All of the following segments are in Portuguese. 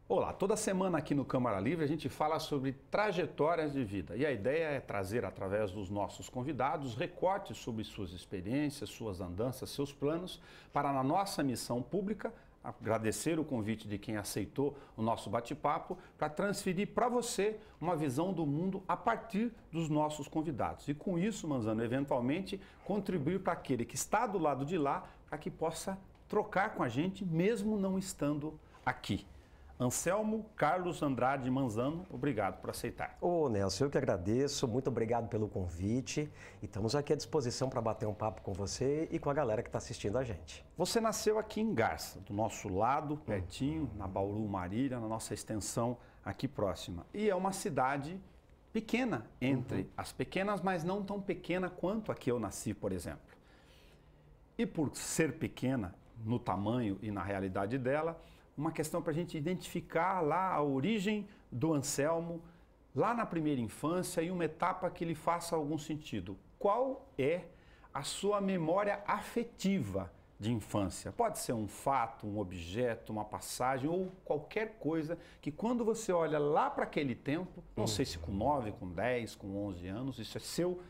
Olá, toda semana aqui no Câmara Livre a gente fala sobre trajetórias de vida e a ideia é trazer através dos nossos convidados recortes sobre suas experiências, suas andanças, seus planos para na nossa missão pública agradecer o convite de quem aceitou o nosso bate-papo para transferir para você uma visão do mundo a partir dos nossos convidados e com isso, Manzano, eventualmente contribuir para aquele que está do lado de lá para que possa trocar com a gente mesmo não estando aqui. Anselmo Carlos Andrade Manzano, obrigado por aceitar. Ô Nelson, eu que agradeço, muito obrigado pelo convite e estamos aqui à disposição para bater um papo com você e com a galera que está assistindo a gente. Você nasceu aqui em Garça, do nosso lado, pertinho, na Bauru Marília, na nossa extensão aqui próxima. E é uma cidade pequena, entre as pequenas, mas não tão pequena quanto a que eu nasci, por exemplo. E por ser pequena, no tamanho e na realidade dela, uma questão para a gente identificar lá a origem do Anselmo, lá na primeira infância e uma etapa que lhe faça algum sentido. Qual é a sua memória afetiva de infância? Pode ser um fato, um objeto, uma passagem ou qualquer coisa que quando você olha lá para aquele tempo, não sei se com 9, com 10, com 11 anos, isso é seu,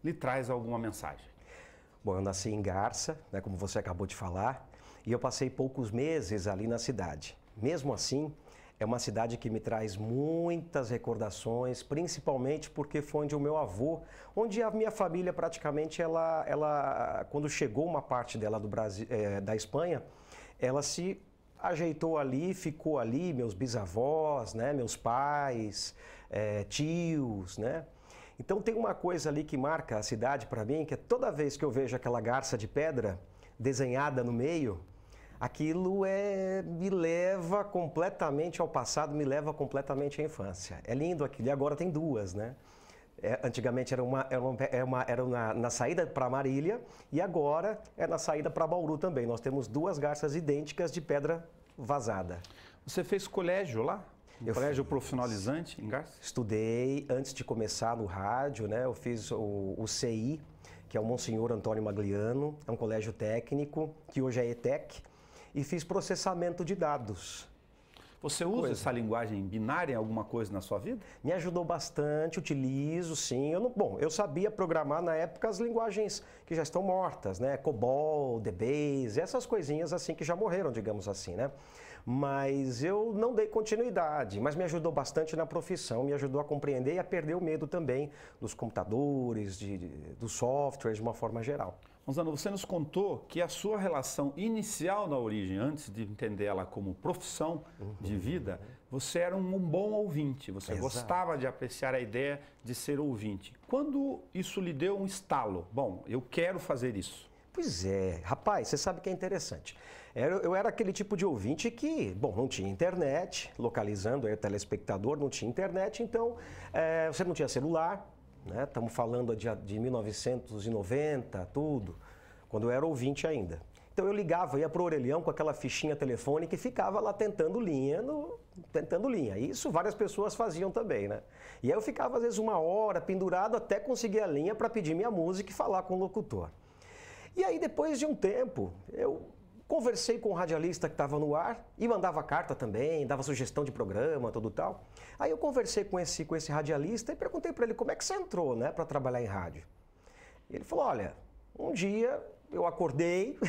lhe traz alguma mensagem. Bom, eu nasci em Garça, né, como você acabou de falar, e eu passei poucos meses ali na cidade. Mesmo assim, é uma cidade que me traz muitas recordações, principalmente porque foi onde o meu avô, onde a minha família praticamente, ela quando chegou uma parte dela do Brasil, da Espanha, ela se ajeitou ali, ficou ali, meus bisavós, né, meus pais, tios, né? Então tem uma coisa ali que marca a cidade para mim, que é toda vez que eu vejo aquela garça de pedra desenhada no meio, aquilo me leva completamente ao passado, me leva completamente à infância. É lindo aquilo, e agora tem duas, né? Antigamente era na saída para Marília e agora é na saída para Bauru também. Nós temos duas garças idênticas de pedra vazada. Você fez colégio lá? Colégio profissionalizante em Garça? Estudei antes de começar no rádio, né? Eu fiz o CI, que é o Monsenhor Antônio Magliano, é um colégio técnico, que hoje é ETEC, e fiz processamento de dados. Você usa essa linguagem binária em alguma coisa na sua vida? Me ajudou bastante, utilizo, sim. Eu sabia programar na época as linguagens que já estão mortas, né? COBOL, DBase, essas coisinhas assim que já morreram, digamos assim, né? Mas eu não dei continuidade, mas me ajudou bastante na profissão, me ajudou a compreender e a perder o medo também dos computadores, dos softwares de uma forma geral. Manzano, você nos contou que a sua relação inicial na origem, antes de entender ela como profissão de vida, você era um bom ouvinte, você gostava de apreciar a ideia de ser ouvinte. Quando isso lhe deu um estalo? Bom, eu quero fazer isso. Pois é, rapaz, você sabe que é interessante. Eu era aquele tipo de ouvinte que, bom, não tinha internet, localizando aí o telespectador, não tinha internet, então você não tinha celular, né? Estamos falando de 1990, tudo, quando eu era ouvinte ainda. Então eu ligava, ia pro orelhão com aquela fichinha telefônica e ficava lá tentando linha. Isso várias pessoas faziam também, né? E aí eu ficava às vezes uma hora pendurado até conseguir a linha para pedir minha música e falar com o locutor. E aí depois de um tempo, eu conversei com o radialista que estava no ar e mandava carta também, dava sugestão de programa, tudo tal. Aí eu conversei com esse radialista e perguntei para ele como é que você entrou, né, para trabalhar em rádio. E ele falou, olha, um dia eu acordei,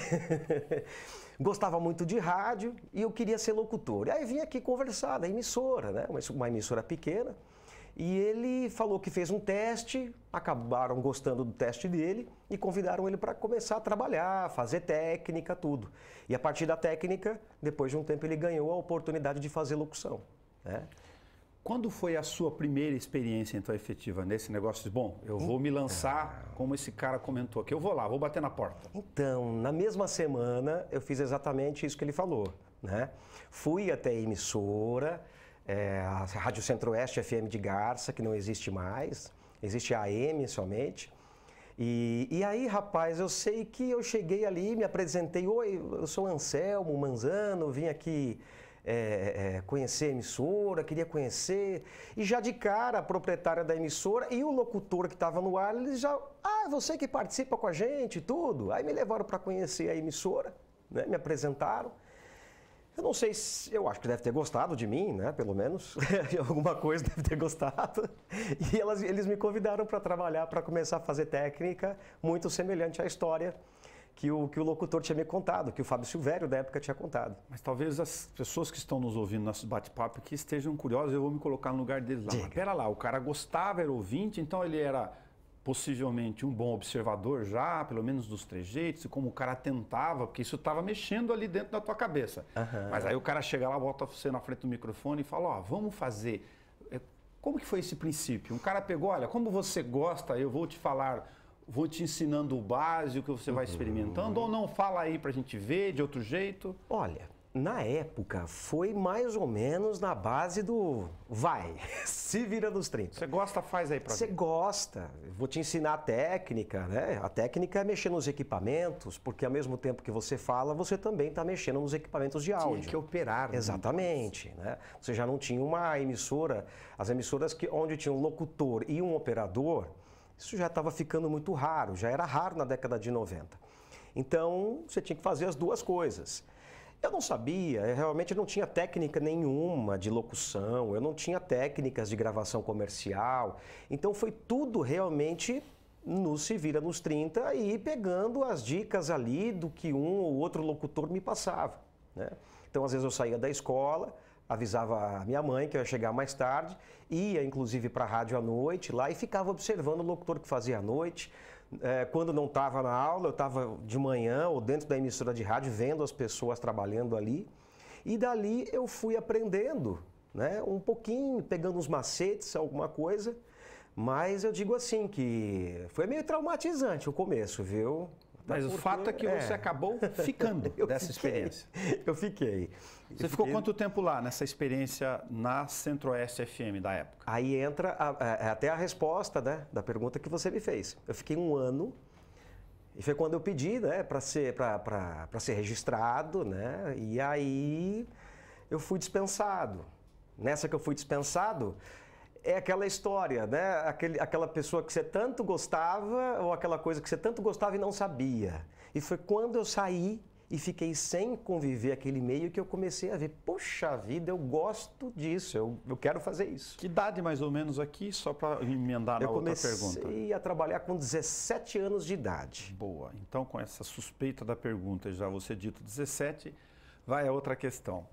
gostava muito de rádio e eu queria ser locutor. E aí vim aqui conversar da emissora, né, uma emissora pequena. E ele falou que fez um teste, acabaram gostando do teste dele e convidaram ele para começar a trabalhar, fazer técnica, tudo. E a partir da técnica, depois de um tempo, ele ganhou a oportunidade de fazer locução, né? Quando foi a sua primeira experiência, então, efetiva nesse negócio de, bom, eu vou me lançar, como esse cara comentou, que eu vou lá, vou bater na porta? Então, na mesma semana, eu fiz exatamente isso que ele falou, né? Fui até a emissora, a Rádio Centro-Oeste FM de Garça, que não existe mais, existe a AM somente. E aí, rapaz, eu sei que eu cheguei ali, me apresentei, oi, eu sou Anselmo Manzano, vim aqui conhecer a emissora, queria conhecer. E já de cara, a proprietária da emissora e o locutor que estava no ar, eles já, você que participa com a gente e tudo. Aí me levaram para conhecer a emissora, né, me apresentaram. Eu não sei se... Eu acho que deve ter gostado de mim, né? Pelo menos. Alguma coisa deve ter gostado. E eles me convidaram para trabalhar, para começar a fazer técnica muito semelhante à história que o locutor tinha me contado, que o Fábio Silvério, da época, tinha contado. Mas talvez as pessoas que estão nos ouvindo nosso bate-papo aqui estejam curiosas, eu vou me colocar no lugar deles lá. Mas pera lá, o cara gostava, era ouvinte, então ele era possivelmente um bom observador já, pelo menos dos trejeitos, e como o cara tentava, porque isso estava mexendo ali dentro da tua cabeça. Mas aí o cara chega lá, bota você na frente do microfone e fala, ó, vamos fazer. Como que foi esse princípio? Um cara pegou, olha, como você gosta, eu vou te falar... Vou te ensinando o básico que você vai experimentando, ou não, fala aí pra gente ver de outro jeito? Olha, na época foi mais ou menos na base do vai, se vira nos 30. Você gosta, faz aí pra Você ver. gosta, vou te ensinar a técnica, né? A técnica é mexer nos equipamentos, porque ao mesmo tempo que você fala, você também está mexendo nos equipamentos de áudio. Tinha que operar. Exatamente, né? Você já não tinha uma emissora, as emissoras onde tinha um locutor e um operador, isso já estava ficando muito raro, já era raro na década de 90. Então, você tinha que fazer as duas coisas. Eu não sabia, eu realmente não tinha técnica nenhuma de locução, eu não tinha técnicas de gravação comercial. Então, foi tudo realmente no se vira nos 30 e pegando as dicas ali do que um ou outro locutor me passava, né? Então, às vezes eu saía da escola, avisava a minha mãe que eu ia chegar mais tarde, ia inclusive para a rádio à noite lá e ficava observando o locutor que fazia à noite. Quando não estava na aula, eu estava de manhã ou dentro da emissora de rádio vendo as pessoas trabalhando ali. E dali eu fui aprendendo, né, um pouquinho, pegando uns macetes, alguma coisa. Mas eu digo assim que foi meio traumatizante o começo, viu? Mas o fato é que você acabou ficando dessa experiência. Eu fiquei. Você ficou quanto tempo lá nessa experiência na Centro-Oeste FM da época? Aí entra até a resposta, né, da pergunta que você me fez. Eu fiquei 1 ano e foi quando eu pedi, né, para ser registrado, né, e aí eu fui dispensado. Nessa que eu fui dispensado, é aquela história, né? Aquela pessoa que você tanto gostava ou aquela coisa que você tanto gostava e não sabia. E foi quando eu saí e fiquei sem conviver aquele meio que eu comecei a ver, poxa vida, eu gosto disso, eu quero fazer isso. Que idade mais ou menos aqui, só para emendar na outra pergunta? Eu comecei a trabalhar com 17 anos de idade. Boa, então com essa suspeita da pergunta, já você dito 17, vai a outra questão.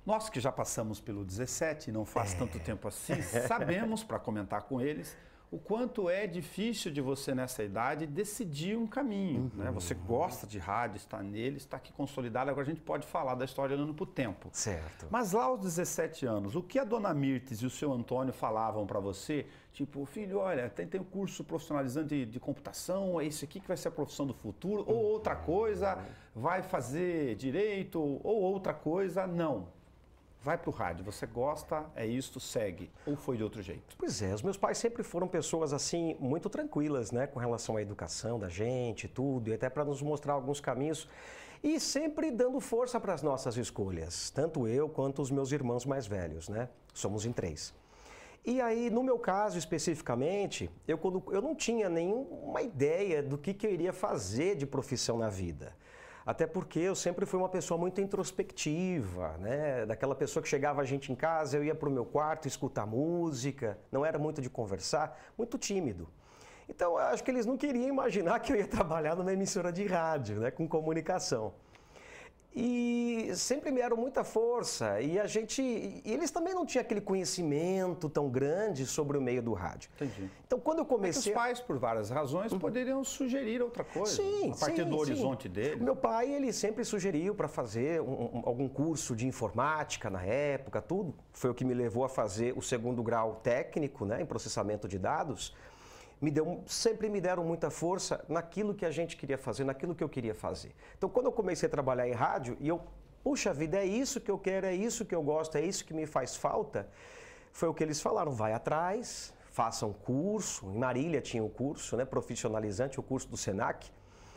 Nós que já passamos pelo 17, não faz tanto tempo assim, sabemos, para comentar com eles, o quanto é difícil de você, nessa idade, decidir um caminho. Né? Você gosta de rádio, está nele, está aqui consolidado, agora a gente pode falar da história olhando para o tempo. Certo. Mas lá aos 17 anos, o que a dona Mirtes e o seu Antônio falavam para você? Tipo, filho, olha, tem um curso profissionalizante de computação, é isso aqui que vai ser a profissão do futuro, ou outra coisa, vai fazer direito, ou outra coisa, não. Vai para o rádio, você gosta, é isto, segue. Ou foi de outro jeito? Pois é, os meus pais sempre foram pessoas assim, muito tranquilas, né, com relação à educação da gente, tudo, e até para nos mostrar alguns caminhos. E sempre dando força para as nossas escolhas, tanto eu quanto os meus irmãos mais velhos, né? Somos em 3. E aí, no meu caso especificamente, eu não tinha nenhuma ideia do que eu iria fazer de profissão na vida. Até porque eu sempre fui uma pessoa muito introspectiva, né? Daquela pessoa que chegava a gente em casa, eu ia para o meu quarto escutar música, não era muito de conversar, muito tímido. Então, eu acho que eles não queriam imaginar que eu ia trabalhar numa emissora de rádio, né? Com comunicação. E sempre me deram muita força e eles também não tinham aquele conhecimento tão grande sobre o meio do rádio. Entendi. Então, quando eu comecei... Os pais, por várias razões, poderiam sugerir outra coisa, sim, a partir do horizonte dele. Meu pai, ele sempre sugeriu para fazer algum curso de informática na época, tudo. Foi o que me levou a fazer o 2º grau técnico, né, em processamento de dados. Sempre me deram muita força naquilo que a gente queria fazer, naquilo que eu queria fazer. Então, quando eu comecei a trabalhar em rádio, e puxa vida, é isso que eu quero, é isso que eu gosto, é isso que me faz falta, foi o que eles falaram, vai atrás, faça um curso. Em Marília tinha um curso, né, profissionalizante, o curso do Senac,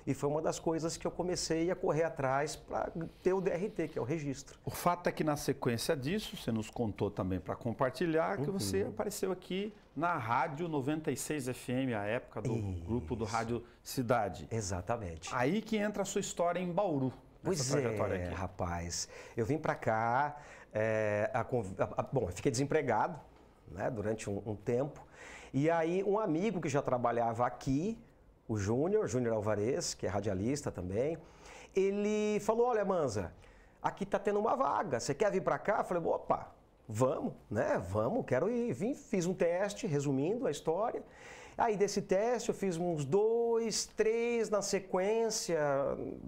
e foi uma das coisas que eu comecei a correr atrás para ter o DRT, que é o registro. O fato é que na sequência disso, você nos contou também para compartilhar, que você apareceu aqui na Rádio 96 FM, a época do grupo do Rádio Cidade. Exatamente. Aí que entra a sua história em Bauru. nessa trajetória aqui? Rapaz. Eu vim para cá, bom, eu fiquei desempregado, né, durante um tempo. E aí um amigo que já trabalhava aqui, o Júnior Alvarez, que é radialista também, ele falou, olha, Manza, aqui tá tendo uma vaga, você quer vir para cá? Eu falei, opa, vamos, né? Vamos, quero ir. Vim, fiz um teste, resumindo a história. Aí desse teste eu fiz uns 2, 3 na sequência,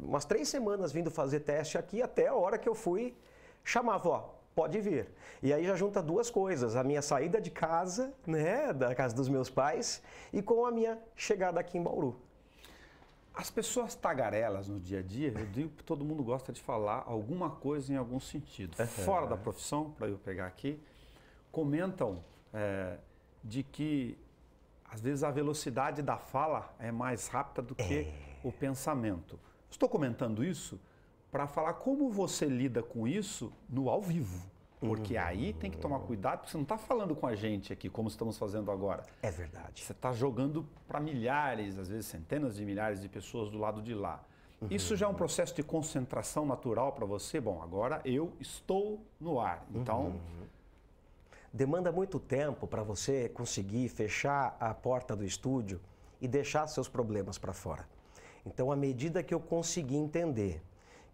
umas 3 semanas vindo fazer teste aqui, até a hora que eu fui, chamava, ó, pode vir. E aí já junta duas coisas, a minha saída de casa, né, da casa dos meus pais, e com a minha chegada aqui em Bauru. As pessoas tagarelas no dia a dia, eu digo que todo mundo gosta de falar alguma coisa em algum sentido. Fora da profissão, para eu pegar aqui, comentam de que, às vezes, a velocidade da fala é mais rápida do que o pensamento. Estou comentando isso para falar como você lida com isso no ao vivo. Porque aí tem que tomar cuidado, porque você não está falando com a gente aqui, como estamos fazendo agora. É verdade. Você está jogando para milhares, às vezes centenas de milhares de pessoas do lado de lá. Isso já é um processo de concentração natural para você? Bom, agora eu estou no ar, então... Demanda muito tempo para você conseguir fechar a porta do estúdio e deixar seus problemas para fora. Então, à medida que eu consegui entender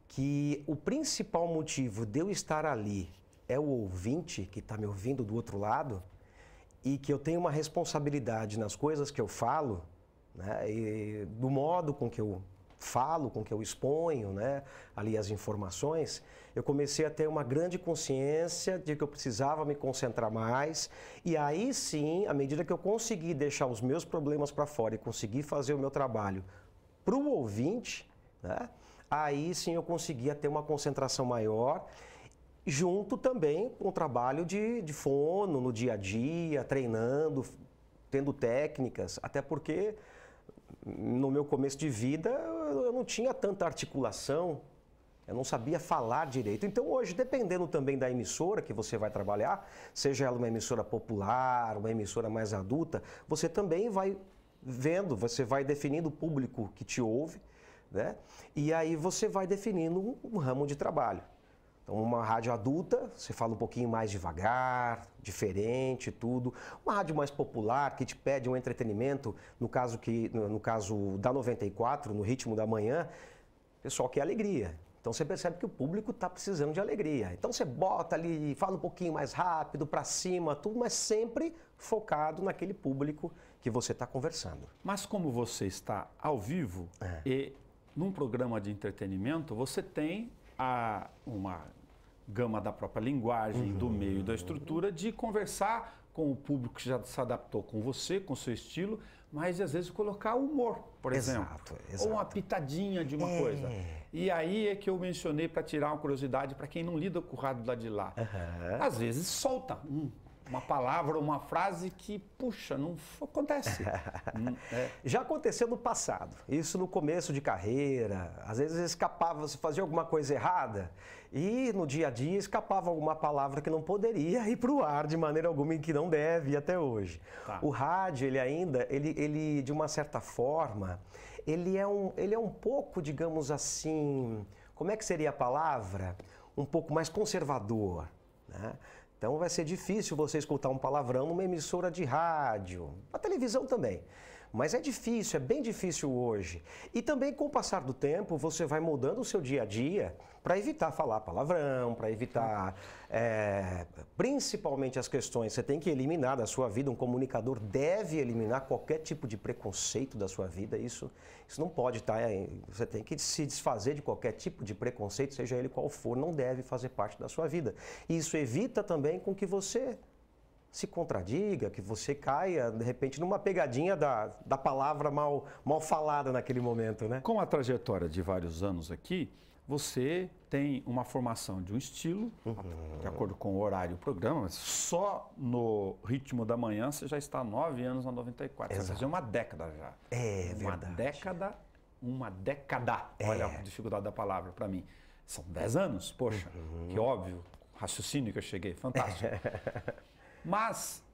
que o principal motivo de eu estar ali é o ouvinte que está me ouvindo do outro lado e que eu tenho uma responsabilidade nas coisas que eu falo, né, e do modo com que eu falo, com que eu exponho, né, ali as informações, eu comecei a ter uma grande consciência de que eu precisava me concentrar mais e aí sim, à medida que eu consegui deixar os meus problemas para fora e conseguir fazer o meu trabalho para o ouvinte, né, aí sim eu conseguia ter uma concentração maior, junto também com o trabalho de fono no dia a dia, treinando, tendo técnicas, até porque no meu começo de vida eu não tinha tanta articulação, eu não sabia falar direito. Então hoje, dependendo também da emissora que você vai trabalhar, seja ela uma emissora popular, uma emissora mais adulta, você também vai vendo, você vai definindo o público que te ouve, né? E aí você vai definindo um ramo de trabalho. Então, uma rádio adulta, você fala um pouquinho mais devagar, diferente, tudo. Uma rádio mais popular, que te pede um entretenimento, no caso da 94, no Ritmo da Manhã, o pessoal quer alegria. Então, você percebe que o público está precisando de alegria. Então, você bota ali, fala um pouquinho mais rápido, para cima, tudo, mas sempre focado naquele público que você está conversando. Mas como você está ao vivo e num programa de entretenimento, você tem uma gama da própria linguagem, do meio, da estrutura, de conversar com o público que já se adaptou com você, com o seu estilo, mas às vezes colocar humor, por exemplo. Exato. Ou uma pitadinha de uma coisa. E aí é que eu mencionei para tirar uma curiosidade para quem não lida com o rádio lá de lá. Às vezes solta uma palavra, uma frase que, puxa, não acontece. Já aconteceu no passado, isso no começo de carreira, às vezes escapava, você fazia alguma coisa errada e no dia a dia escapava alguma palavra que não poderia ir para o ar de maneira alguma e que não deve ir até hoje. Tá. O rádio, ele de uma certa forma, ele é um pouco, digamos assim, como é que seria a palavra? Um pouco mais conservador, né? Então vai ser difícil você escutar um palavrão numa emissora de rádio, na televisão também. Mas é difícil, é bem difícil hoje. E também com o passar do tempo, você vai mudando o seu dia a dia para evitar falar palavrão, para evitar principalmente as questões. Você tem que eliminar da sua vida, um comunicador deve eliminar qualquer tipo de preconceito da sua vida. Isso não pode estar, você tem que se desfazer de qualquer tipo de preconceito, seja ele qual for, não deve fazer parte da sua vida. Isso evita também com que você se contradiga, que você caia, de repente, numa pegadinha da palavra mal falada naquele momento, né? Com a trajetória de vários anos aqui, você tem uma formação de um estilo, de acordo com o horário do programa, mas só no Ritmo da Manhã você já está há 9 anos na 94. Exato. Você vai fazer uma década já. Verdade. Uma década. Olha a dificuldade da palavra para mim. São 10 anos, poxa, que óbvio, raciocínio que eu cheguei, fantástico. Mas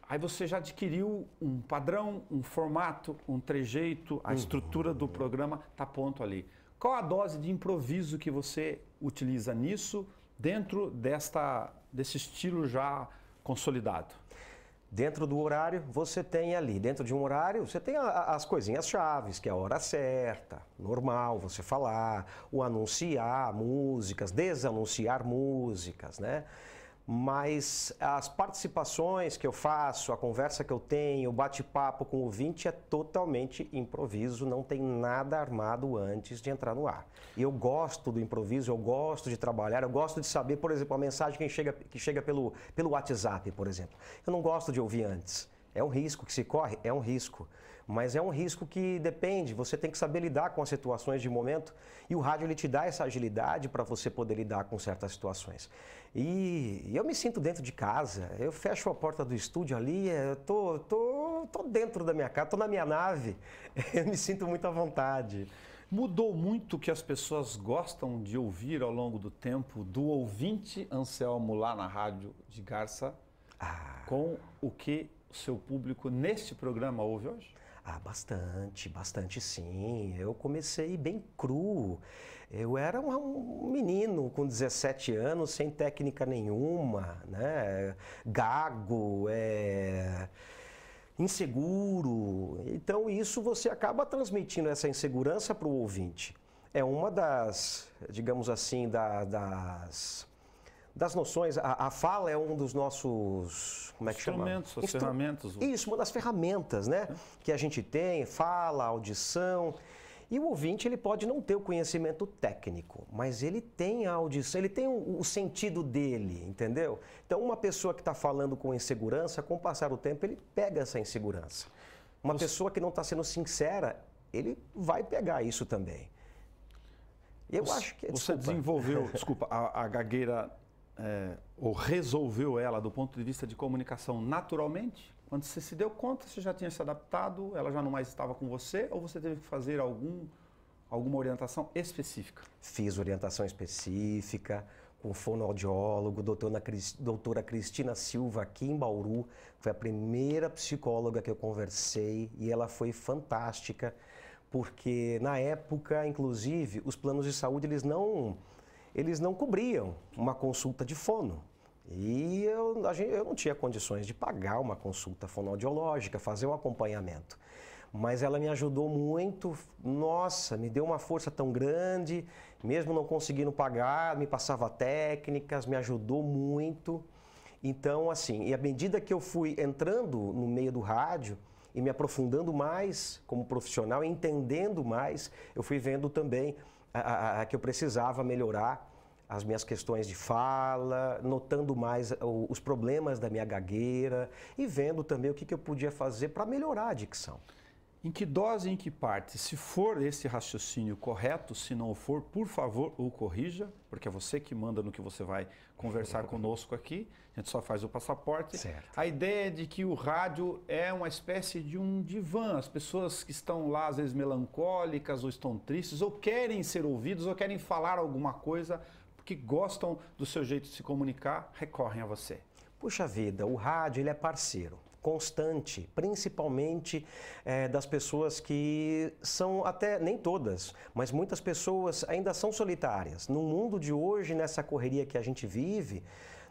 aí você já adquiriu um padrão, um formato, um trejeito, a estrutura do programa está pronto ali. Qual a dose de improviso que você utiliza nisso, dentro desse estilo já consolidado? Dentro do horário, você tem ali, dentro de um horário, você tem as coisinhas chaves, que é a hora certa, normal você falar, o anunciar músicas, desanunciar músicas, né? Mas as participações que eu faço, a conversa que eu tenho, o bate-papo com o ouvinte é totalmente improviso, não tem nada armado antes de entrar no ar. E eu gosto do improviso, eu gosto de trabalhar, eu gosto de saber, por exemplo, a mensagem que chega pelo WhatsApp, por exemplo. Eu não gosto de ouvir antes. É um risco que se corre? É um risco. Mas é um risco que depende, você tem que saber lidar com as situações de momento e o rádio ele te dá essa agilidade para você poder lidar com certas situações. E eu me sinto dentro de casa, eu fecho a porta do estúdio ali, eu tô dentro da minha casa, tô na minha nave, eu me sinto muito à vontade. Mudou muito o que as pessoas gostam de ouvir ao longo do tempo do ouvinte Anselmo lá na Rádio de Garça com o que o seu público neste programa ouve hoje? Bastante sim. Eu comecei bem cru. Eu era um menino com 17 anos, sem técnica nenhuma, né? Gago, inseguro. Então isso você acaba transmitindo essa insegurança para o ouvinte. É uma das, digamos assim, das noções, a fala é um dos nossos, como é que chama? Instrumentos, as ferramentas. Isso, uma das ferramentas, né? Que a gente tem, fala, audição. E o ouvinte, ele pode não ter o conhecimento técnico, mas ele tem a audição, ele tem o sentido dele, entendeu? Então, uma pessoa que está falando com insegurança, com o passar do tempo, ele pega essa insegurança. Uma pessoa que não está sendo sincera, ele vai pegar isso também. Eu acho que... Você desenvolveu, a gagueira... ou resolveu ela do ponto de vista de comunicação naturalmente? Quando você se deu conta, você já tinha se adaptado, ela já não mais estava com você, ou você teve que fazer alguma orientação específica? Fiz orientação específica com fonoaudiólogo, doutora Cristina Silva, aqui em Bauru. Foi a primeira psicóloga que eu conversei e ela foi fantástica, porque na época, inclusive, os planos de saúde, eles não cobriam uma consulta de fono. E eu não tinha condições de pagar uma consulta fonoaudiológica, fazer um acompanhamento. Mas ela me ajudou muito, nossa, me deu uma força tão grande, mesmo não conseguindo pagar, me passava técnicas, me ajudou muito. Então, assim, e à medida que eu fui entrando no meio do rádio e me aprofundando mais como profissional, entendendo mais, eu fui vendo também que eu precisava melhorar as minhas questões de fala, notando mais os problemas da minha gagueira e vendo também o que eu podia fazer para melhorar a dicção. Em que dose e em que parte? Se for esse raciocínio correto, se não for, por favor, o corrija, porque é você que manda no que você vai conversar conosco aqui, a gente só faz o passaporte. Certo. A ideia de que o rádio é uma espécie de um divã, as pessoas que estão lá às vezes melancólicas ou estão tristes, ou querem ser ouvidos, ou querem falar alguma coisa, porque gostam do seu jeito de se comunicar, recorrem a você. Puxa vida, o rádio ele é parceiro constante, principalmente das pessoas que são, até nem todas, mas muitas pessoas ainda são solitárias. No mundo de hoje, nessa correria que a gente vive,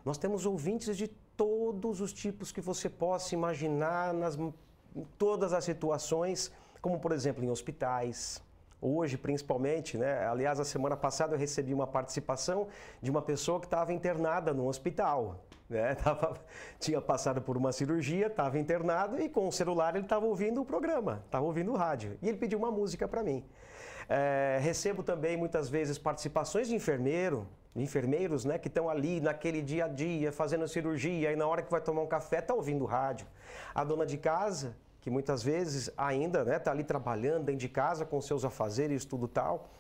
nós temos ouvintes de todos os tipos que você possa imaginar, em todas as situações, como por exemplo em hospitais. Hoje, principalmente, né? Aliás, a semana passada eu recebi uma participação de uma pessoa que estava internada no hospital. Né? Tinha passado por uma cirurgia, estava internado e com o celular ele estava ouvindo o programa, estava ouvindo o rádio. E ele pediu uma música para mim. Recebo também muitas vezes participações de enfermeiros, né, que estão ali naquele dia a dia fazendo cirurgia e na hora que vai tomar um café está ouvindo o rádio. A dona de casa, que muitas vezes ainda está ali trabalhando dentro de casa com seus afazeres, tudo tal.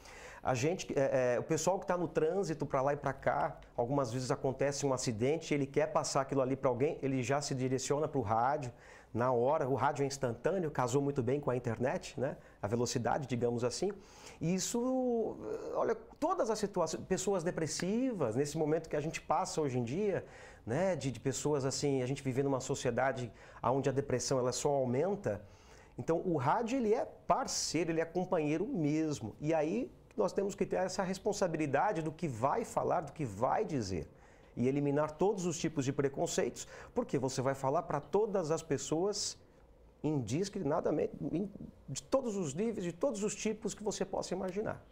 O pessoal que está no trânsito para lá e para cá, algumas vezes acontece um acidente, ele quer passar aquilo ali para alguém, ele já se direciona para o rádio, na hora, o rádio é instantâneo, casou muito bem com a internet, né? A velocidade, digamos assim. E isso, olha, todas as situações, pessoas depressivas, nesse momento que a gente passa hoje em dia, né? De pessoas assim, a gente vive numa sociedade onde a depressão ela só aumenta. Então, o rádio ele é parceiro, ele é companheiro mesmo. E aí, nós temos que ter essa responsabilidade do que vai falar, do que vai dizer. E eliminar todos os tipos de preconceitos, porque você vai falar para todas as pessoas indiscriminadamente, de todos os níveis, de todos os tipos que você possa imaginar.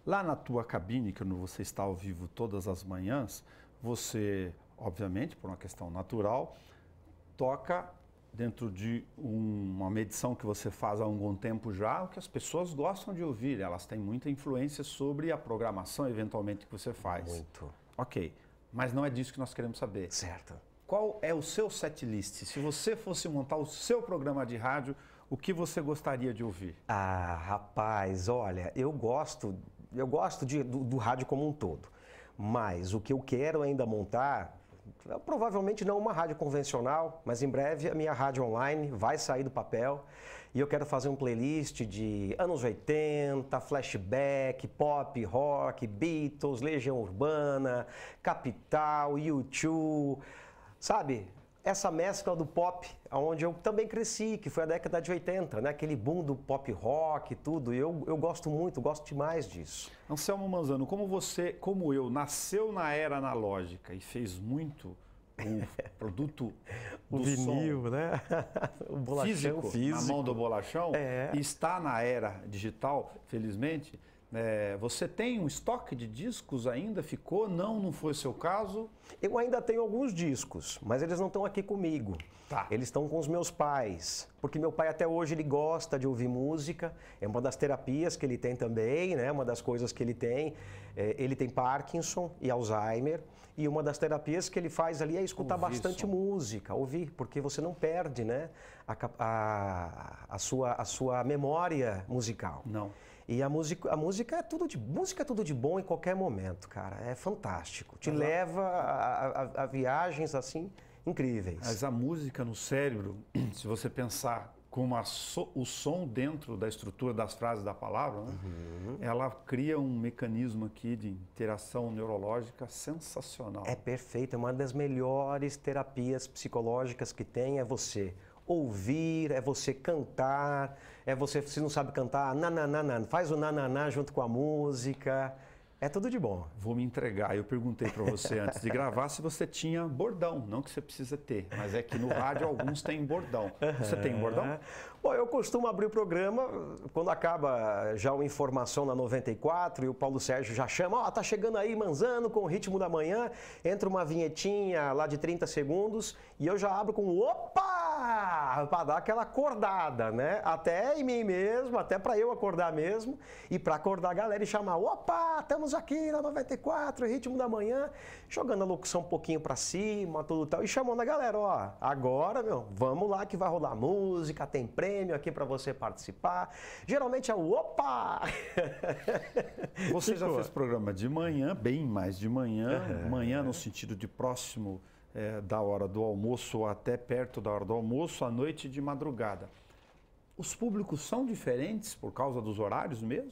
Lá na tua cabine, quando você está ao vivo todas as manhãs, você, obviamente, por uma questão natural, toca dentro de uma medição que você faz há algum tempo já, o que as pessoas gostam de ouvir. Elas têm muita influência sobre a programação, eventualmente, que você faz. Muito. Ok, mas não é disso que nós queremos saber. Certo. Qual é o seu setlist? Se você fosse montar o seu programa de rádio, o que você gostaria de ouvir? Ah, rapaz, olha, eu gosto do rádio como um todo. Mas o que eu quero ainda montar, provavelmente não uma rádio convencional, mas em breve a minha rádio online vai sair do papel. E eu quero fazer um playlist de anos 80, flashback, pop, rock, Beatles, Legião Urbana, Capital, U2, sabe? Essa mescla do pop, onde eu também cresci, que foi a década de 80, né? Aquele boom do pop rock e tudo. Eu gosto muito, gosto demais disso. Anselmo Manzano, como você, como eu, nasceu na era analógica e fez muito o produto do o vinil, som, né? O bolachão físico. na mão do bolachão, e está na era digital, felizmente. Você tem um estoque de discos ainda? Ficou? Não foi o seu caso? Eu ainda tenho alguns discos, mas eles não estão aqui comigo. Tá. Eles estão com os meus pais, porque meu pai até hoje ele gosta de ouvir música, é uma das terapias que ele tem também, né? Uma das coisas que ele tem. Ele tem Parkinson e Alzheimer, e uma das terapias que ele faz ali é escutar bastante música, ouvir, porque você não perde, né? A sua memória musical. Não. E a música é tudo de bom em qualquer momento, cara. É fantástico. Te leva a viagens assim incríveis. Mas a música no cérebro, se você pensar como o som dentro da estrutura das frases da palavra, né? Ela cria um mecanismo aqui de interação neurológica sensacional. É perfeito. É uma das melhores terapias psicológicas que tem, é você ouvir, é você cantar, é você, se não sabe cantar, nananana, faz o nananá junto com a música, é tudo de bom. Vou me entregar. Eu perguntei para você antes de gravar se você tinha bordão, não que você precisa ter, mas é que no rádio alguns têm bordão. Você tem bordão? Bom, eu costumo abrir o programa quando acaba já uma informação na 94 e o Paulo Sérgio já chama, tá chegando aí Manzano com o ritmo da manhã, entra uma vinhetinha lá de 30 segundos e eu já abro com opa! Para dar aquela acordada, né? Até em mim mesmo, até para eu acordar mesmo e para acordar a galera e chamar, opa, estamos aqui na 94, ritmo da manhã, jogando a locução um pouquinho para cima, tudo tal, e chamando a galera, ó, agora, meu, vamos lá que vai rolar música, tem prêmio aqui para você participar. Geralmente é o opa! Você já fez programa de manhã, bem mais de manhã, manhã no sentido de próximo da hora do almoço ou até perto da hora do almoço, à noite de madrugada. Os públicos são diferentes por causa dos horários mesmo?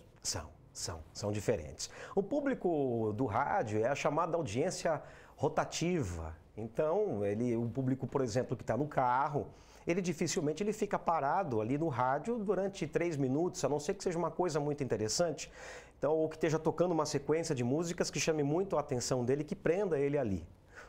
São diferentes. O público do rádio é a chamada audiência rotativa. Então, o público, por exemplo, que está no carro, ele dificilmente ele fica parado ali no rádio durante 3 minutos, a não ser que seja uma coisa muito interessante. Então, ou que esteja tocando uma sequência de músicas que chame muito a atenção dele, que prenda ele ali.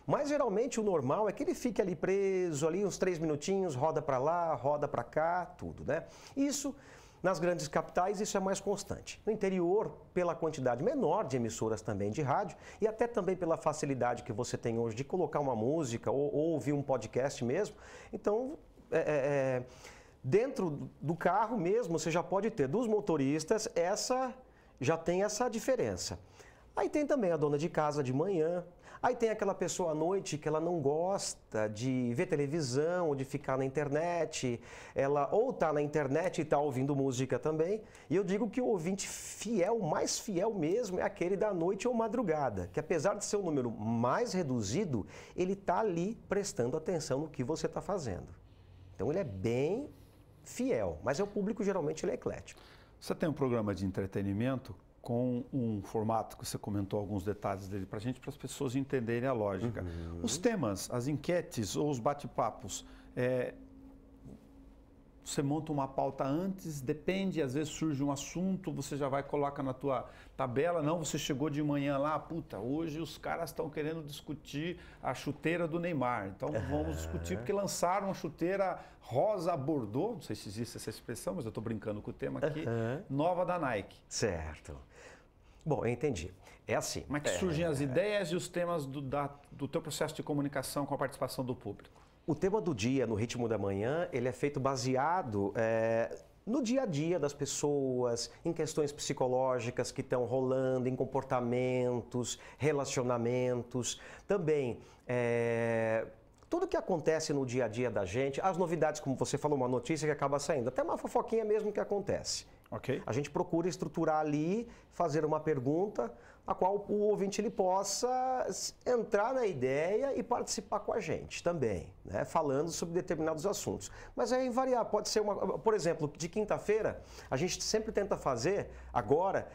Mas geralmente o normal é que ele fique ali preso, ali uns 3 minutinhos, roda para lá, roda para cá, tudo, né? Isso, nas grandes capitais, isso é mais constante. No interior, pela quantidade menor de emissoras também de rádio e até também pela facilidade que você tem hoje de colocar uma música ou ouvir um podcast mesmo, então, dentro do carro mesmo, você já pode ter dos motoristas, já tem essa diferença. Aí tem também a dona de casa de manhã. Aí tem aquela pessoa à noite que ela não gosta de ver televisão ou de ficar na internet. Ela ou está na internet e está ouvindo música também. E eu digo que o ouvinte fiel, mais fiel mesmo, é aquele da noite ou madrugada. Que apesar de ser um número mais reduzido, ele está ali prestando atenção no que você está fazendo. Então ele é bem fiel, mas é o público geralmente ele é eclético. Você tem um programa de entretenimento com um formato que você comentou alguns detalhes dele para a gente, para as pessoas entenderem a lógica. Os temas, as enquetes ou os bate-papos Você monta uma pauta antes, depende, às vezes surge um assunto, você já vai coloca na tua tabela, não, você chegou de manhã lá, puta, hoje os caras estão querendo discutir a chuteira do Neymar, então vamos discutir porque lançaram uma chuteira rosa Bordeaux, não sei se existe essa expressão, mas eu estou brincando com o tema aqui, nova da Nike. Certo. Bom, eu entendi. É assim. Como é que surgem as ideias e os temas do teu processo de comunicação com a participação do público? O tema do dia, no ritmo da manhã, ele é feito baseado no dia a dia das pessoas, em questões psicológicas que estão rolando, em comportamentos, relacionamentos. Também, tudo que acontece no dia a dia da gente, as novidades, como você falou, uma notícia que acaba saindo, até uma fofoquinha mesmo que acontece. Okay. A gente procura estruturar ali, fazer uma pergunta, a qual o ouvinte ele possa entrar na ideia e participar com a gente também, né? Falando sobre determinados assuntos. Mas é invariável, pode ser por exemplo, de quinta-feira, a gente sempre tenta fazer agora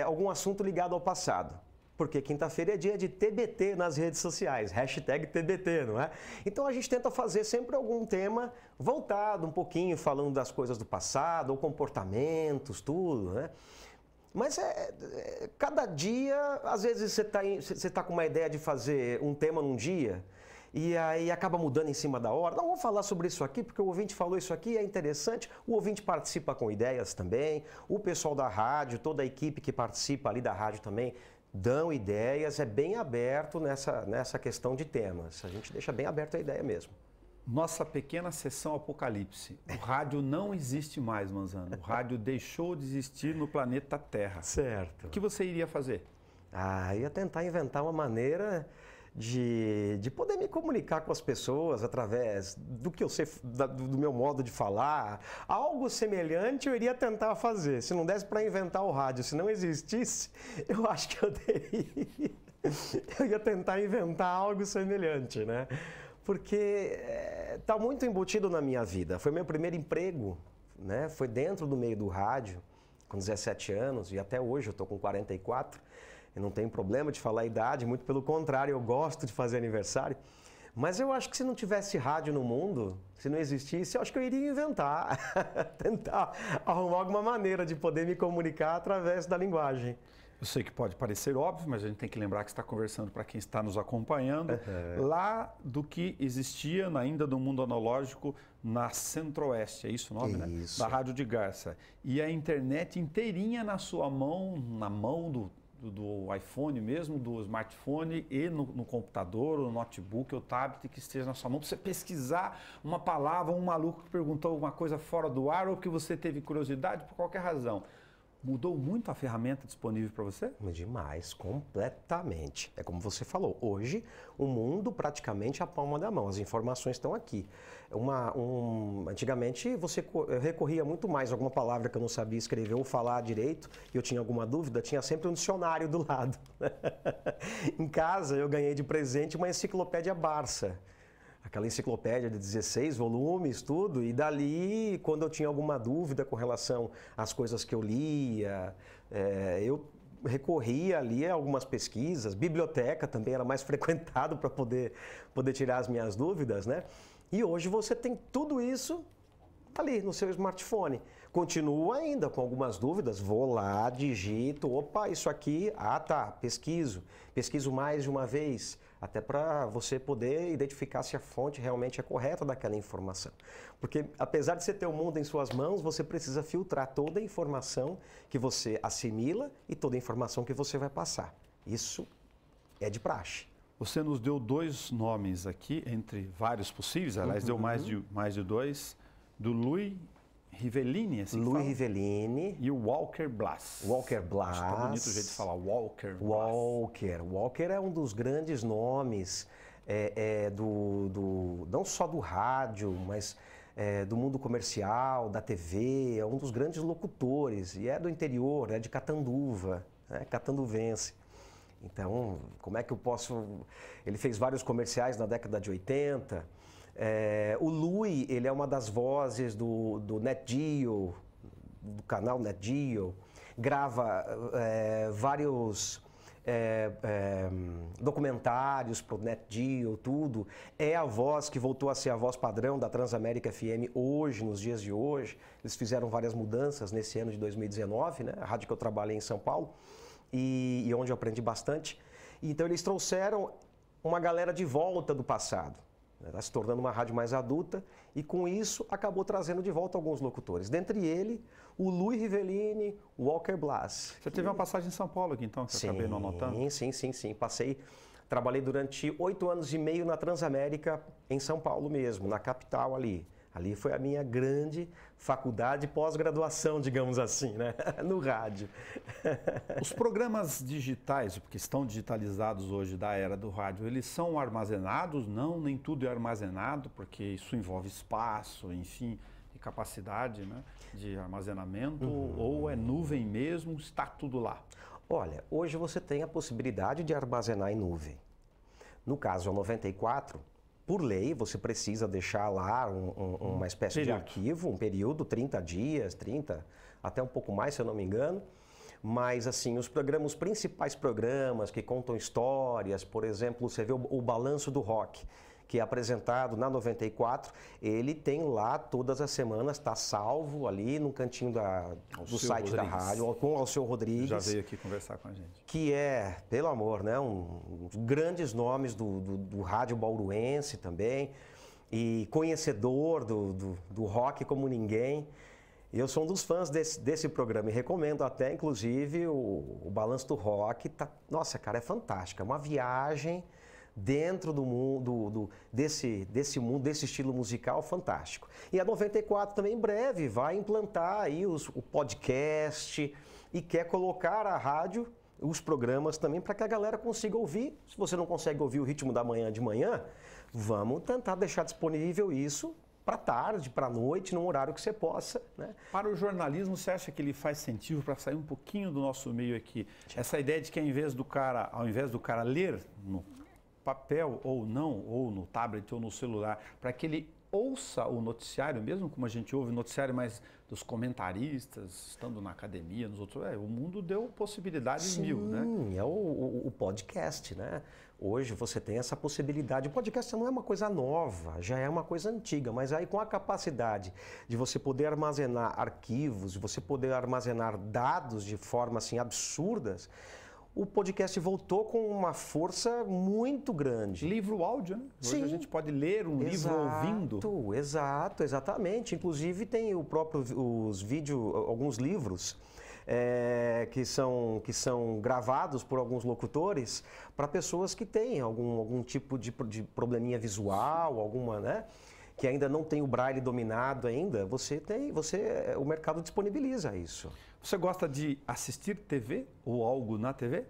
algum assunto ligado ao passado. Porque quinta-feira é dia de TBT nas redes sociais, hashtag TBT, não é? Então a gente tenta fazer sempre algum tema voltado um pouquinho, falando das coisas do passado, ou comportamentos, tudo, né? Mas cada dia, às vezes você tá com uma ideia de fazer um tema num dia e aí acaba mudando em cima da hora. Não, vou falar sobre isso aqui porque o ouvinte falou isso aqui, é interessante. O ouvinte participa com ideias também, o pessoal da rádio, toda a equipe que participa ali da rádio também dão ideias, é bem aberto nessa questão de temas. A gente deixa bem aberto a ideia mesmo. Nossa pequena sessão apocalipse. O rádio não existe mais, Manzano. O rádio deixou de existir no planeta Terra. Certo. O que você iria fazer? Ia tentar inventar uma maneira de poder me comunicar com as pessoas através do que eu sei, do meu modo de falar. Algo semelhante eu iria tentar fazer. Se não desse para inventar o rádio, se não existisse, eu acho que eu ia tentar inventar algo semelhante, né? Porque está muito embutido na minha vida. Foi meu primeiro emprego, né? Foi dentro do meio do rádio, com 17 anos, e até hoje eu estou com 44. Eu não tenho problema de falar a idade, muito pelo contrário, eu gosto de fazer aniversário. Mas eu acho que se não tivesse rádio no mundo, se não existisse, eu acho que eu iria inventar, tentar arrumar alguma maneira de poder me comunicar através da linguagem. Eu sei que pode parecer óbvio, mas a gente tem que lembrar que está conversando para quem está nos acompanhando, lá do que existia ainda no mundo analógico na Centro-Oeste, é isso o nome, né? Da Rádio de Garça. E a internet inteirinha na sua mão, na mão do iPhone mesmo, do smartphone e no computador, ou no notebook, ou tablet que esteja na sua mão, para você pesquisar uma palavra, um maluco que perguntou alguma coisa fora do ar ou que você teve curiosidade por qualquer razão. Mudou muito a ferramenta disponível para você? Demais, completamente. É como você falou, hoje o mundo praticamente é a palma da mão, as informações estão aqui. Antigamente você recorria muito mais a alguma palavra que eu não sabia escrever ou falar direito e eu tinha alguma dúvida, tinha sempre um dicionário do lado. Em casa eu ganhei de presente uma enciclopédia Barça. Aquela enciclopédia de 16 volumes, tudo, e dali, quando eu tinha alguma dúvida com relação às coisas que eu lia, eu recorria ali a algumas pesquisas, biblioteca também era mais frequentado para poder tirar as minhas dúvidas, né? E hoje você tem tudo isso ali no seu smartphone. Continuo ainda com algumas dúvidas, vou lá, digito, opa, isso aqui, pesquiso mais de uma vez, até para você poder identificar se a fonte realmente é correta daquela informação. Porque apesar de você ter o mundo em suas mãos, você precisa filtrar toda a informação que você assimila e toda a informação que você vai passar. Isso é de praxe. Você nos deu dois nomes aqui, entre vários possíveis, aliás, deu mais de dois, do Louis Rivellini, assim Louis Rivellini e o Walker Blas. Walker Blas. Acho que tá bonito o jeito de falar, Walker Blas. Walker é um dos grandes nomes não só do rádio, mas do mundo comercial, da TV, é um dos grandes locutores e é do interior, é de Catanduva, né, catanduvense. Então, como é que eu posso... Ele fez vários comerciais na década de 80. O Louis, ele é uma das vozes do Net Geo, do canal Net Geo. Grava vários documentários para o NetGeo, tudo. É a voz que voltou a ser a voz padrão da Transamérica FM hoje, nos dias de hoje. Eles fizeram várias mudanças nesse ano de 2019, né? A rádio que eu trabalhei em São Paulo e onde eu aprendi bastante. Então eles trouxeram uma galera de volta do passado. Está se tornando uma rádio mais adulta e, com isso, acabou trazendo de volta alguns locutores. Dentre ele, o Luiz Rivellini, o Walker Blas. Você teve uma passagem em São Paulo aqui, então, que eu acabei não anotando? Sim. Trabalhei durante 8 anos e meio na Transamérica, em São Paulo mesmo, na capital ali. Ali foi a minha grande faculdade pós-graduação, digamos assim, né? No rádio. Os programas digitais, porque estão digitalizados hoje da era do rádio, eles são armazenados? Não, nem tudo é armazenado, porque isso envolve espaço, enfim, e capacidade, né, de armazenamento, ou é nuvem mesmo, está tudo lá? Olha, hoje você tem a possibilidade de armazenar em nuvem. No caso, a 94... Por lei, você precisa deixar lá uma espécie de arquivo, um período, 30 dias, 30, até um pouco mais, se eu não me engano. Mas, assim, os principais programas que contam histórias, por exemplo, você vê o Balanço do Rock, que é apresentado na 94, ele tem lá todas as semanas, está salvo ali no cantinho do site da rádio, com o Alceu Rodrigues. Já veio aqui conversar com a gente. Que é, pelo amor, né, um dos grandes nomes do rádio bauruense também, e conhecedor do rock como ninguém. Eu sou um dos fãs desse programa e recomendo até, inclusive, o Balanço do Rock. Nossa, cara, é fantástico, é uma viagem dentro do mundo, desse mundo, desse estilo musical fantástico. E a 94 também em breve vai implantar aí o podcast e quer colocar a rádio, os programas também, para que a galera consiga ouvir. Se você não consegue ouvir o Ritmo da Manhã de manhã, vamos tentar deixar disponível isso para tarde, para noite, num horário que você possa, né? Para o jornalismo, você acha que ele faz sentido, para sair um pouquinho do nosso meio aqui, essa ideia de que ao invés do cara ler no papel ou não, ou no tablet ou no celular, para que ele ouça o noticiário, mesmo como a gente ouve o noticiário, mas dos comentaristas, estando na academia, nos outros, o mundo deu possibilidades mil, né? Sim, é o podcast, né? Hoje você tem essa possibilidade. O podcast não é uma coisa nova, já é uma coisa antiga, mas aí com a capacidade de você poder armazenar arquivos, de você poder armazenar dados de forma assim absurdas, o podcast voltou com uma força muito grande. Livro áudio, né? Hoje Sim. A gente pode ler um livro ouvindo. Exatamente. Inclusive tem alguns livros que são gravados por alguns locutores para pessoas que têm algum tipo de probleminha visual, alguma, né? Que ainda não tem o braille dominado ainda, o mercado disponibiliza isso. Você gosta de assistir TV ou algo na TV?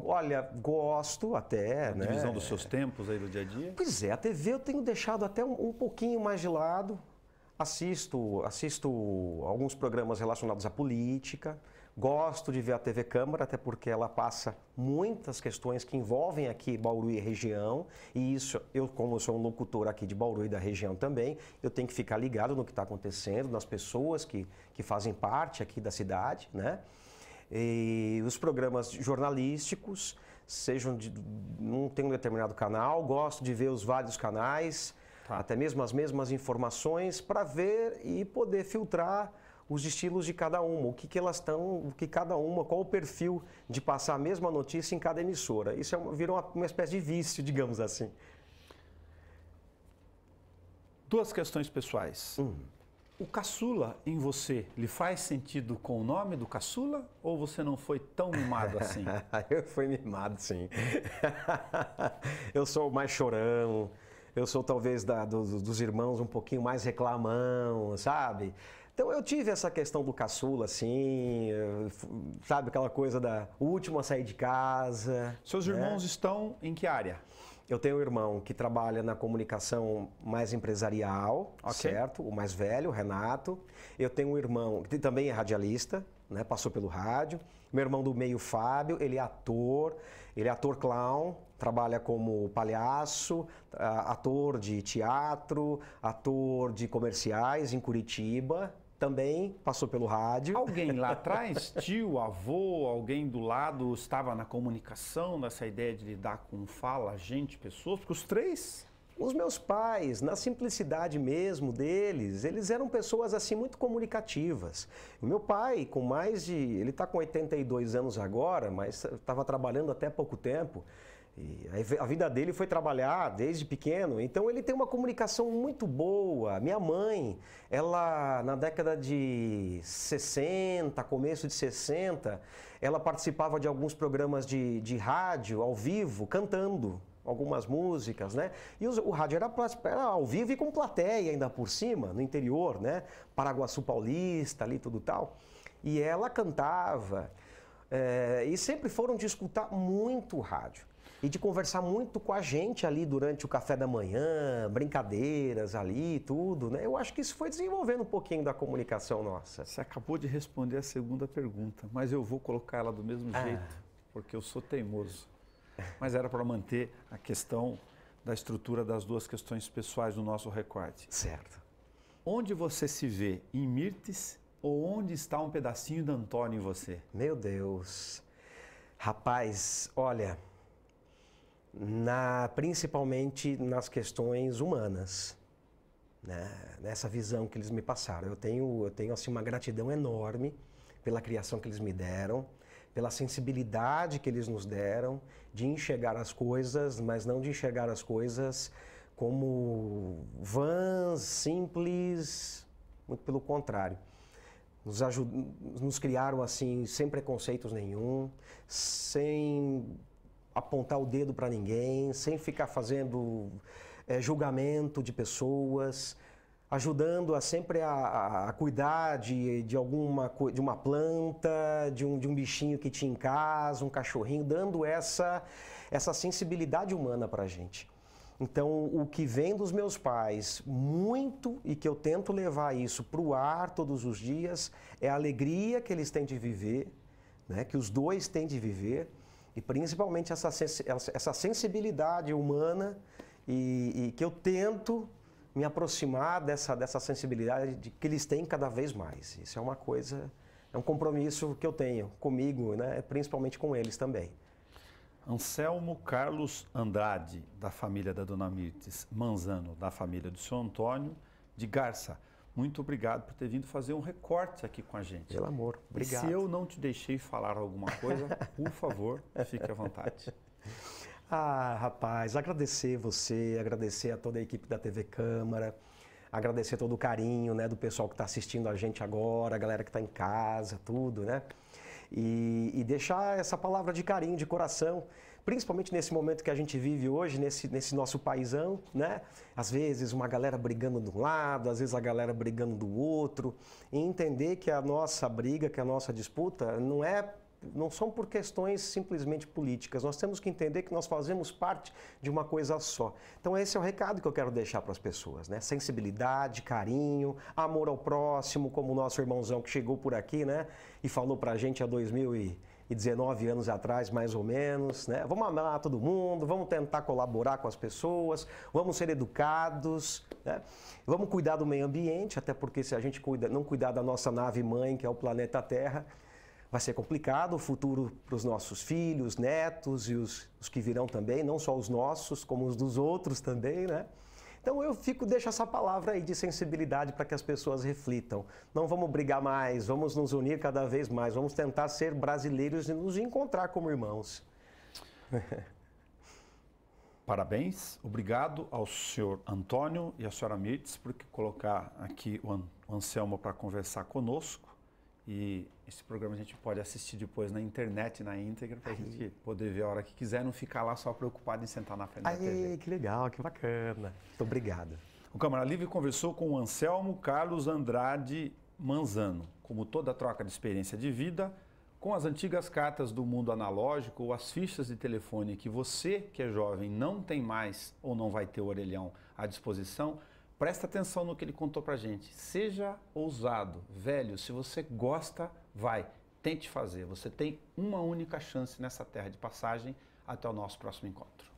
Olha, gosto até, né? Divisão dos seus tempos aí do dia a dia? Pois é, a TV eu tenho deixado até um pouquinho mais de lado. Assisto alguns programas relacionados à política. Gosto de ver a TV Câmara, até porque ela passa muitas questões que envolvem aqui Bauru e região. E isso, como eu sou um locutor aqui de Bauru e da região também, eu tenho que ficar ligado no que está acontecendo, nas pessoas que fazem parte aqui da cidade, né? E os programas jornalísticos, não tem um determinado canal, gosto de ver os vários canais, até mesmo as mesmas informações, para ver e poder filtrar os estilos de cada uma, o que elas estão, qual o perfil de passar a mesma notícia em cada emissora. Isso virou uma espécie de vício, digamos assim. Duas questões pessoais. O caçula em você, lhe faz sentido com o nome do caçula ou você não foi tão mimado assim? Eu fui mimado, sim. Eu sou o mais chorão, eu sou talvez dos irmãos um pouquinho mais reclamão, sabe? Então eu tive essa questão do caçula, assim, sabe, aquela coisa da último a sair de casa. Seus irmãos estão em que área? Eu tenho um irmão que trabalha na comunicação mais empresarial, certo? O mais velho, o Renato. Eu tenho um irmão que também é radialista, né? Passou pelo rádio. Meu irmão do meio, Fábio, ele é ator clown, trabalha como palhaço, ator de teatro, ator de comerciais em Curitiba. também passou pelo rádio. Alguém lá atrás, tio, avô, alguém do lado estava na comunicação, nessa ideia de lidar com fala, gente, pessoas? Porque os três... Os meus pais, na simplicidade mesmo deles, eles eram pessoas assim muito comunicativas. O meu pai, com mais de... Ele está com 82 anos agora, mas estava trabalhando até pouco tempo. E a vida dele foi trabalhar desde pequeno, então ele tem uma comunicação muito boa. Minha mãe, ela na década de 60, começo de 60, ela participava de alguns programas de rádio ao vivo, cantando algumas músicas, né? E o rádio era ao vivo e com plateia ainda por cima, no interior, né? Paraguaçu Paulista, ali tudo tal. E ela cantava, e sempre foram de escutar muito rádio. E de conversar muito com a gente ali durante o café da manhã, brincadeiras ali, tudo, né? Eu acho que isso foi desenvolvendo um pouquinho da comunicação nossa. Você acabou de responder a segunda pergunta, mas eu vou colocar ela do mesmo jeito, porque eu sou teimoso. Mas era para manter a questão da estrutura das duas questões pessoais do nosso recorte. Certo. Onde você se vê? Em Mirtes ou onde está um pedacinho de Antônio em você? Meu Deus. Rapaz, olha, principalmente nas questões humanas, né? Nessa visão que eles me passaram. Eu tenho assim, uma gratidão enorme pela criação que eles me deram, pela sensibilidade que eles nos deram, de enxergar as coisas, mas não de enxergar as coisas como vãs, simples, muito pelo contrário. Nos criaram assim, sem preconceitos nenhum, sem apontar o dedo para ninguém, sem ficar fazendo julgamento de pessoas, ajudando sempre a cuidar de uma planta, de um bichinho que tinha em casa, um cachorrinho, dando essa sensibilidade humana para a gente. Então, o que vem dos meus pais muito e que eu tento levar isso para o ar todos os dias é a alegria que eles têm de viver, né, que os dois têm de viver, e principalmente essa sensibilidade humana e que eu tento me aproximar dessa sensibilidade que eles têm cada vez mais. Isso é uma coisa, é um compromisso que eu tenho comigo, né? Principalmente com eles também. Anselmo Carlos Andrade, da família da Dona Mirtes, Manzano, da família do seu Antônio, de Garça. Muito obrigado por ter vindo fazer um recorte aqui com a gente. Pelo amor, obrigado. E se eu não te deixei falar alguma coisa, por favor, fique à vontade. Ah, rapaz, agradecer você, agradecer a toda a equipe da TV Câmara, agradecer todo o carinho, né, do pessoal que está assistindo a gente agora, a galera que está em casa, tudo, né? E deixar essa palavra de carinho, de coração, principalmente nesse momento que a gente vive hoje, nesse nosso paizão, né? Às vezes uma galera brigando de um lado, às vezes a galera brigando do outro, e entender que a nossa briga, que a nossa disputa não são por questões simplesmente políticas. Nós temos que entender que nós fazemos parte de uma coisa só. Então esse é o recado que eu quero deixar para as pessoas, né? Sensibilidade, carinho, amor ao próximo, como o nosso irmãozão que chegou por aqui, né? E falou para a gente há 2019 anos atrás, mais ou menos, né? Vamos amar todo mundo, vamos tentar colaborar com as pessoas, vamos ser educados, né? Vamos cuidar do meio ambiente, até porque se a gente não cuidar da nossa nave-mãe, que é o planeta Terra, vai ser complicado o futuro para os nossos filhos, netos e os que virão também, não só os nossos, como os dos outros também, né? Então deixo essa palavra aí de sensibilidade para que as pessoas reflitam. Não vamos brigar mais, vamos nos unir cada vez mais, vamos tentar ser brasileiros e nos encontrar como irmãos. Parabéns, obrigado ao senhor Antônio e à senhora Mirtes por colocar aqui o Anselmo para conversar conosco. E esse programa a gente pode assistir depois na internet, na íntegra, para a gente poder ver a hora que quiser, não ficar lá só preocupado em sentar na frente da TV. Que legal, que bacana. Muito obrigado. O Câmara Livre conversou com o Anselmo Carlos Andrade Manzano. Como toda troca de experiência de vida, com as antigas cartas do mundo analógico ou as fichas de telefone que você, que é jovem, não tem mais ou não vai ter o orelhão à disposição, presta atenção no que ele contou pra gente. Seja ousado, velho, se você gosta, vai, tente fazer. Você tem uma única chance nessa terra de passagem. Até o nosso próximo encontro.